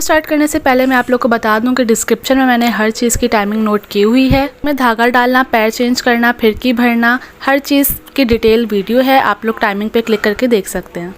Start करने से पहले मैं आप लोग को बता दूं कि डिस्क्रिप्शन में मैंने हर चीज़ की टाइमिंग नोट की हुई है। मैं धागा डालना, पैर चेंज करना, फिरकी भरना, हर चीज़ की डिटेल वीडियो है, आप लोग टाइमिंग पे क्लिक करके देख सकते हैं।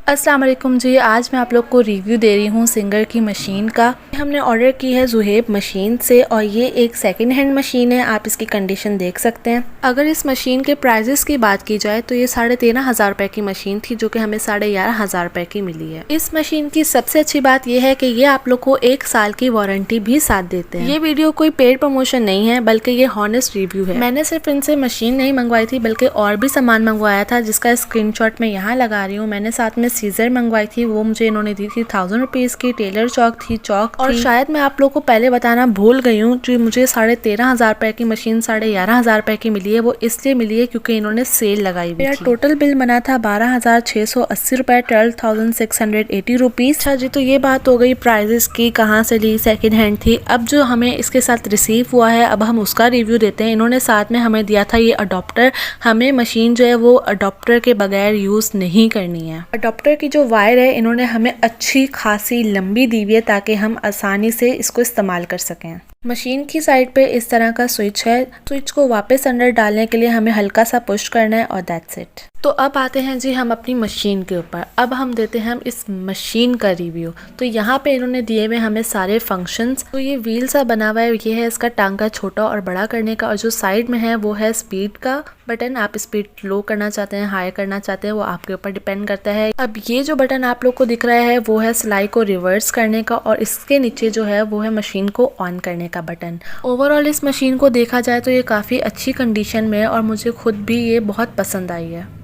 अस्सलाम वालेकुम जी, आज मैं आप लोग को रिव्यू दे रही हूँ सिंगर की मशीन का। हमने ऑर्डर की है जुहेब मशीन से और ये एक सेकंड हैंड मशीन है। आप इसकी कंडीशन देख सकते हैं। अगर इस मशीन के प्राइजेस की बात की जाए तो ये 13,500 रुपए की मशीन थी, जो कि हमें 11,500 रुपए की मिली है। इस मशीन की सबसे अच्छी बात यह है कि ये आप लोग को 1 साल की वारंटी भी साथ देते हैं। ये वीडियो कोई पेड प्रमोशन नहीं है, बल्कि ये हॉनेस्ट रिव्यू है। मैंने सिर्फ इनसे मशीन नहीं मंगवाई थी, बल्कि और भी सामान मंगवाया था, जिसका स्क्रीनशॉट मैं यहाँ लगा रही हूँ। मैंने साथ में सीजर मंगवाई थी, वो मुझे इन्होंने दी थी 1000 रुपीज की। टेलर चौक थी, चौक और शायद मैं आप लोग को पहले बताना भूल गई हूँ, जो मुझे 13,500 रुपए की मशीन 11,500 रुपए की मिली है, वो इसलिए मिली है क्योंकि इन्होंने सेल लगाई हुई थी। टोटल बिल बना था 12,680 रुपए, 12,680 रुपीज। अच्छा जी, तो ये बात हो गई प्राइजेस की, कहाँ से ली, सेकेंड हैंड थी। अब जो हमें इसके साथ रिसीव हुआ है, अब हम उसका रिव्यू देते हैं। इन्होंने साथ में हमें दिया था ये अडॉप्टर। हमें मशीन जो है वो अडॉप्टर के बगैर यूज नहीं करनी है। अडॉप्टर की जो वायर है इन्होंने हमें अच्छी खासी लंबी दी हुई है, ताकि हम आसानी से इसको इस्तेमाल कर सकें। मशीन की साइड पे इस तरह का स्विच है। स्विच को वापस अंदर डालने के लिए हमें हल्का सा पुश करना है और दैट्स इट। तो अब आते हैं जी हम अपनी मशीन के ऊपर। अब हम देते हैं हम इस मशीन का रिव्यू। तो यहाँ पे इन्होंने दिए हुए हमें सारे फंक्शंस। तो ये व्हील सा बना हुआ है, ये है इसका टांका छोटा और बड़ा करने का, और जो साइड में है वो है स्पीड का बटन। आप स्पीड लो करना चाहते हैं, हाई करना चाहते हैं, वो आपके ऊपर डिपेंड करता है। अब ये जो बटन आप लोग को दिख रहा है वो है सिलाई को रिवर्स करने का, और इसके नीचे जो है वो है मशीन को ऑन करने का बटन। ओवरऑल इस मशीन को देखा जाए तो ये काफ़ी अच्छी कंडीशन में है और मुझे खुद भी ये बहुत पसंद आई है।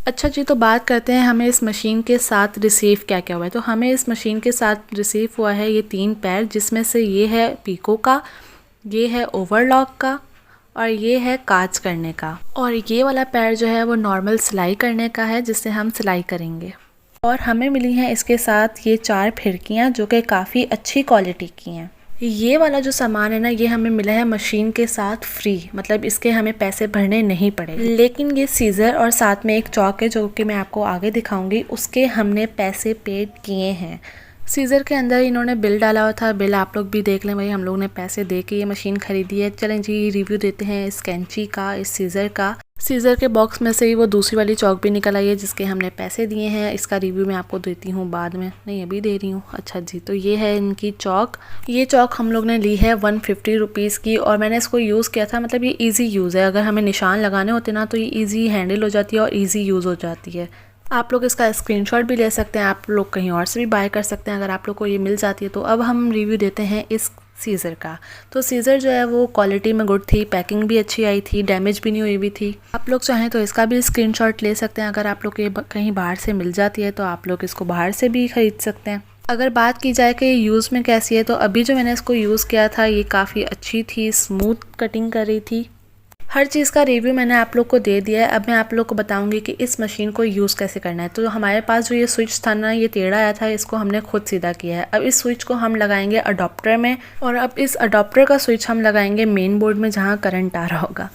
अच्छा जी, तो बात करते हैं हमें इस मशीन के साथ रिसीव क्या क्या हुआ है। तो हमें इस मशीन के साथ रिसीव हुआ है ये 3 पैर, जिसमें से ये है पीको का, ये है ओवरलॉक का और ये है काज करने का। और ये वाला पैर जो है वो नॉर्मल सिलाई करने का है, जिससे हम सिलाई करेंगे। और हमें मिली हैं इसके साथ ये 4 फिरकियाँ, जो कि काफ़ी अच्छी क्वालिटी की हैं। ये वाला जो सामान है ना, ये हमें मिला है मशीन के साथ फ्री, मतलब इसके हमें पैसे भरने नहीं पड़े। लेकिन ये सीजर और साथ में एक चौक है, जो कि मैं आपको आगे दिखाऊंगी, उसके हमने पैसे पेड किए हैं। सीजर के अंदर इन्होंने बिल डाला हुआ था, बिल आप लोग भी देख लें। भाई हम लोग ने पैसे दे के ये मशीन खरीदी है। चलें जी, रिव्यू देते हैं इस कैंची का, इस सीजर का। सीजर के बॉक्स में से ही वो दूसरी वाली चौक भी निकल आई है, जिसके हमने पैसे दिए हैं। इसका रिव्यू मैं आपको देती हूँ बाद में, नहीं अभी दे रही हूँ। अच्छा जी, तो ये है इनकी चौक। ये चौक हम लोग ने ली है 150 रुपीज़ की, और मैंने इसको यूज़ किया था। मतलब ये ईजी यूज़ है, अगर हमें निशान लगाने होते ना तो ये ईजी हैंडल हो जाती है और ईजी यूज़ हो जाती है। आप लोग इसका स्क्रीनशॉट भी ले सकते हैं, आप लोग कहीं और से भी बाय कर सकते हैं अगर आप लोग को ये मिल जाती है तो। अब हम रिव्यू देते हैं इस सीज़र का। तो सीज़र जो है वो क्वालिटी में गुड थी, पैकिंग भी अच्छी आई थी, डैमेज भी नहीं हुई हुई थी। आप लोग चाहें तो इसका भी स्क्रीनशॉट ले सकते हैं। अगर आप लोग ये कहीं बाहर से मिल जाती है तो आप लोग इसको बाहर से भी खरीद सकते हैं। अगर बात की जाए कि यूज़ में कैसी है, तो अभी जो मैंने इसको यूज़ किया था ये काफ़ी अच्छी थी, स्मूथ कटिंग कर रही थी। हर चीज़ का रिव्यू मैंने आप लोग को दे दिया है। अब मैं आप लोग को बताऊंगी कि इस मशीन को यूज़ कैसे करना है। तो हमारे पास जो ये स्विच था ना, ये टेढ़ा आया था, इसको हमने खुद सीधा किया है। अब इस स्विच को हम लगाएंगे अडॉप्टर में, और अब इस अडॉप्टर का स्विच हम लगाएंगे मेन बोर्ड में, जहाँ करंट आ रहा होगा।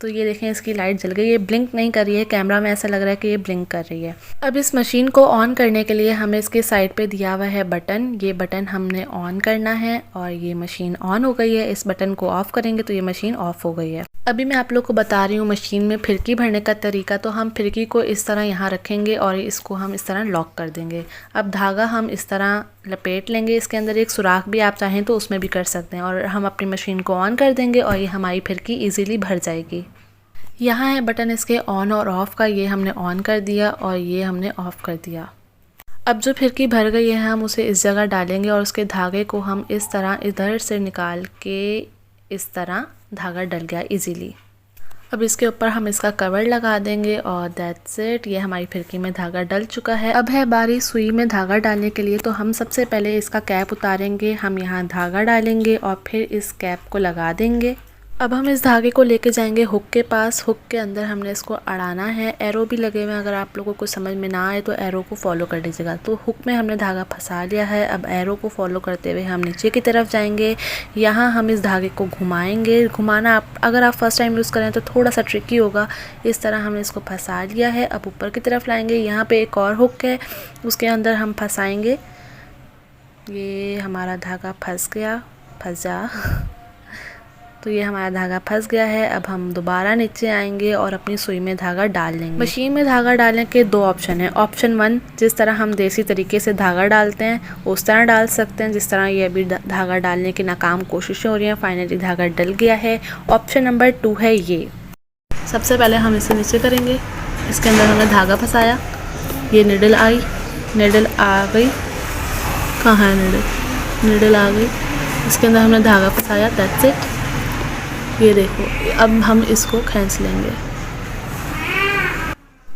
तो ये देखें इसकी लाइट जल गई, ये ब्लिंक नहीं कर रही है, कैमरा में ऐसा लग रहा है कि ये ब्लिंक कर रही है। अब इस मशीन को ऑन करने के लिए हमें इसके साइड पे दिया हुआ है बटन, ये बटन हमने ऑन करना है और ये मशीन ऑन हो गई है। इस बटन को ऑफ करेंगे तो ये मशीन ऑफ हो गई है। अभी मैं आप लोग को बता रही हूँ मशीन में फिरकी भरने का तरीका। तो हम फिरकी को इस तरह यहाँ रखेंगे और इसको हम इस तरह लॉक कर देंगे। अब धागा हम इस तरह लपेट लेंगे, इसके अंदर एक सुराख भी आप चाहें तो उसमें भी कर सकते हैं, और हम अपनी मशीन को ऑन कर देंगे और ये हमारी फिरकी ईजीली भर जाएगी। यहाँ है बटन इसके ऑन और ऑफ़ का, ये हमने ऑन कर दिया और ये हमने ऑफ़ कर दिया। अब जो फिरकी भर गई है हम उसे इस जगह डालेंगे और उसके धागे को हम इस तरह इधर से निकाल के इस तरह धागा डल गया इजीली। अब इसके ऊपर हम इसका कवर लगा देंगे और दैट्स इट, ये हमारी फिरकी में धागा डल चुका है। अब है बारी सुई में धागा डालने के लिए, तो हम सबसे पहले इसका कैप उतारेंगे, हम यहाँ धागा डालेंगे और फिर इस कैप को लगा देंगे। अब हम इस धागे को लेके जाएंगे हुक के पास। हुक के अंदर हमने इसको अड़ाना है, एरो भी लगे हुए हैं, अगर आप लोगों को समझ में ना आए तो एरो को फॉलो कर लीजिएगा। तो हुक में हमने धागा फंसा लिया है, अब एरो को फॉलो करते हुए हम नीचे की तरफ जाएंगे। यहाँ हम इस धागे को घुमाएंगे। घुमाना अगर आप फर्स्ट टाइम यूज़ करें तो थोड़ा सा ट्रिकी होगा। इस तरह हमने इसको फंसा लिया है। अब ऊपर की तरफ लाएंगे, यहाँ पर एक और हुक है, उसके अंदर हम फंसाएँगे। ये हमारा धागा फंस गया, फंस जा तो ये हमारा धागा फंस गया है। अब हम दोबारा नीचे आएंगे और अपनी सुई में धागा डाल लेंगे। मशीन में धागा डालने के दो ऑप्शन है। ऑप्शन 1, जिस तरह हम देसी तरीके से धागा डालते हैं उस तरह डाल सकते हैं, जिस तरह ये अभी धागा डालने की नाकाम कोशिशें हो रही हैं, फाइनली धागा डल गया है। ऑप्शन नंबर 2 है ये। सबसे पहले हम इसे नीचे करेंगे, इसके अंदर हमने धागा फंसाया, ये निडल आई, निडल आ गई, कहाँ है निडल, निडल आ गई, इसके अंदर हमने धागा फंसाया, दैट्स इट। ये देखो, अब हम इसको खींच लेंगे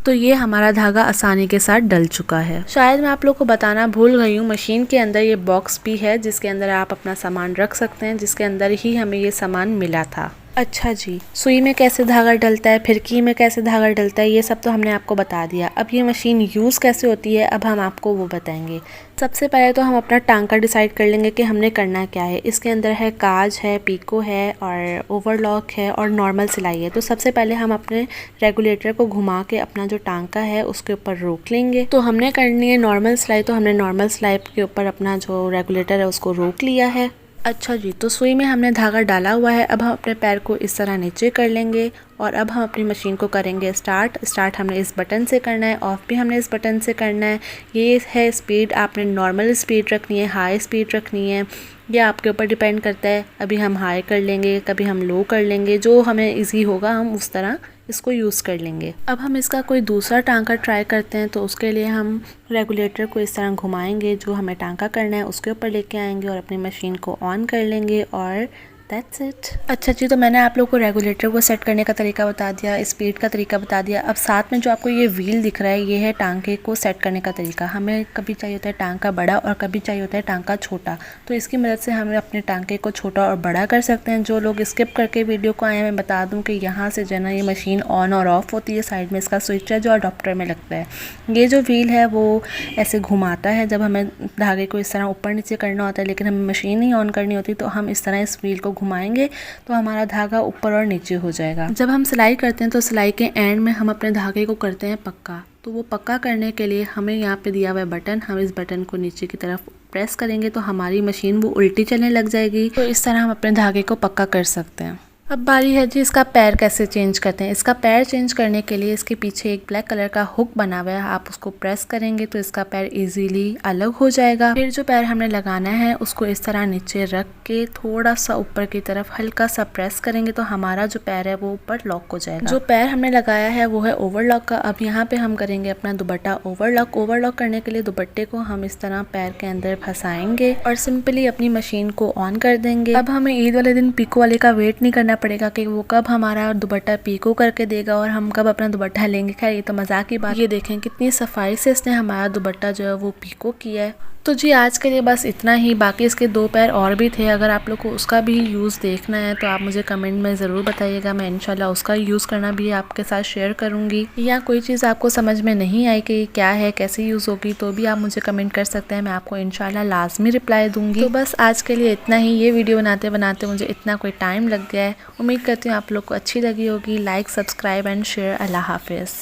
तो ये हमारा धागा आसानी के साथ डल चुका है। शायद मैं आप लोग को बताना भूल गई हूँ, मशीन के अंदर ये बॉक्स भी है जिसके अंदर आप अपना सामान रख सकते हैं, जिसके अंदर ही हमें ये सामान मिला था। अच्छा जी, सुई में कैसे धागा डलता है, फिरकी में कैसे धागा डलता है, ये सब तो हमने आपको बता दिया। अब ये मशीन यूज़ कैसे होती है अब हम आपको वो बताएंगे। सबसे पहले तो हम अपना टांका डिसाइड कर लेंगे कि हमने करना क्या है। इसके अंदर है काज है, पीको है और ओवरलॉक है और नॉर्मल सिलाई है। तो सबसे पहले हम अपने रेगुलेटर को घुमा के अपना जो टांका है उसके ऊपर रोक लेंगे। तो हमने करनी है नॉर्मल सिलाई, तो हमने नॉर्मल सिलाई के ऊपर अपना जो रेगुलेटर है उसको रोक लिया है। अच्छा जी, तो सुई में हमने धागा डाला हुआ है। अब हम अपने पैर को इस तरह नीचे कर लेंगे और अब हम अपनी मशीन को करेंगे स्टार्ट हमने इस बटन से करना है, ऑफ भी हमने इस बटन से करना है। ये है स्पीड, आपने नॉर्मल स्पीड रखनी है, हाई स्पीड रखनी है, ये आपके ऊपर डिपेंड करता है। अभी हम हाई कर लेंगे, कभी हम लो कर लेंगे, जो हमें इजी होगा हम उस तरह इसको यूज़ कर लेंगे। अब हम इसका कोई दूसरा टांका ट्राई करते हैं, तो उसके लिए हम रेगुलेटर को इस तरह घुमाएंगे, जो हमें टांका करना है उसके ऊपर लेके आएंगे और अपनी मशीन को ऑन कर लेंगे और दैट्स इट। अच्छा जी, तो मैंने आप लोग को रेगुलेटर को सेट करने का तरीका बता दिया, स्पीड का तरीका बता दिया। अब साथ में जो आपको ये व्हील दिख रहा है ये है टांके को सेट करने का तरीका। हमें कभी चाहिए होता है टांका बड़ा और कभी चाहिए होता है टांका छोटा, तो इसकी मदद से हम अपने टांके को छोटा और बड़ा कर सकते हैं। जो लोग स्किप करके वीडियो को आए हैं, मैं बता दूँ कि यहाँ से जो है ना ये मशीन ऑन और ऑफ होती है, साइड में इसका स्विच है जो अडॉप्टर में लगता है। ये जो व्हील है वो ऐसे घुमाता है जब हमें धागे को इस तरह ऊपर नीचे करना होता है, लेकिन हमें मशीन ही ऑन करनी होती, तो हम इस तरह इस व्हील को घुमाएंगे तो हमारा धागा ऊपर और नीचे हो जाएगा। जब हम सिलाई करते हैं तो सिलाई के एंड में हम अपने धागे को करते हैं पक्का। तो वो पक्का करने के लिए हमें यहाँ पे दिया हुआ है बटन, हम इस बटन को नीचे की तरफ प्रेस करेंगे तो हमारी मशीन वो उल्टी चलने लग जाएगी। तो इस तरह हम अपने धागे को पक्का कर सकते हैं। अब बारी है जी इसका पैर कैसे चेंज करते हैं। इसका पैर चेंज करने के लिए इसके पीछे एक ब्लैक कलर का हुक बना हुआ है, आप उसको प्रेस करेंगे तो इसका पैर इजीली अलग हो जाएगा। फिर जो पैर हमने लगाना है उसको इस तरह नीचे रख के थोड़ा सा ऊपर की तरफ हल्का सा प्रेस करेंगे तो हमारा जो पैर है वो ऊपर लॉक हो जाएगा। जो पैर हमने लगाया है वो है ओवरलॉक का। अब यहाँ पे हम करेंगे अपना दुपट्टा ओवरलॉक। ओवरलॉक करने के लिए दुपट्टे को हम इस तरह पैर के अंदर फंसाएंगे और सिंपली अपनी मशीन को ऑन कर देंगे। अब हमें ईद वाले दिन पीको वाले का वेट नहीं करना पड़ेगा कि वो कब हमारा दुपट्टा पीको करके देगा और हम कब अपना दुपट्टा लेंगे। खैर ये तो मजाक की बात। ये देखें कितनी सफाई से इसने हमारा दुपट्टा जो है वो पीको किया है। तो जी आज के लिए बस इतना ही। बाकी इसके दो पैर और भी थे, अगर आप लोग को उसका भी यूज़ देखना है तो आप मुझे कमेंट में ज़रूर बताइएगा, मैं इंशाल्लाह उसका यूज़ करना भी आपके साथ शेयर करूँगी। या कोई चीज़ आपको समझ में नहीं आई कि क्या है कैसे यूज़ होगी तो भी आप मुझे कमेंट कर सकते हैं, मैं आपको इंशाल्लाह लाजमी रिप्लाई दूँगी। तो बस आज के लिए इतना ही। ये वीडियो बनाते बनाते मुझे इतना कोई टाइम लग गया है। उम्मीद करती हूँ आप लोग को अच्छी लगी होगी। Like, subscribe and share. अल्लाह हाफिज़।